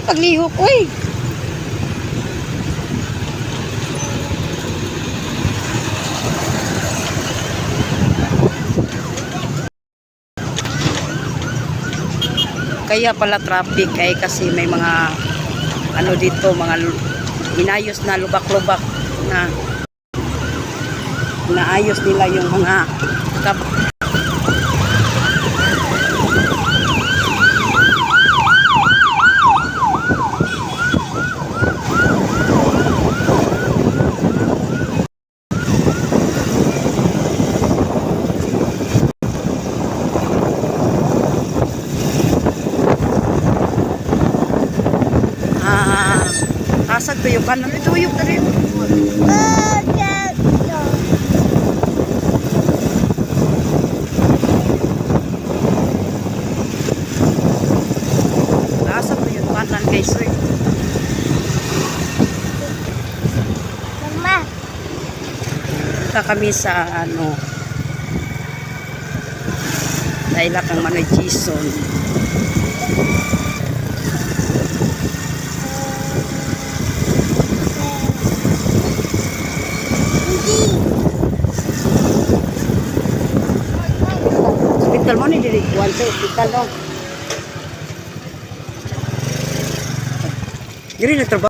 paglihok, uy. Kaya pala traffic ay kasi may mga ano dito, mga inayos na lubak-lubak na naayos nila yung mga asag tuyok kanan tuyok na rin. Asag tuyok kanan guys. Mama. Punta kami sa ano dahil kang Manoy Chison. Hospital mo ni diri kuan sa hospital no. Diri na trabaho.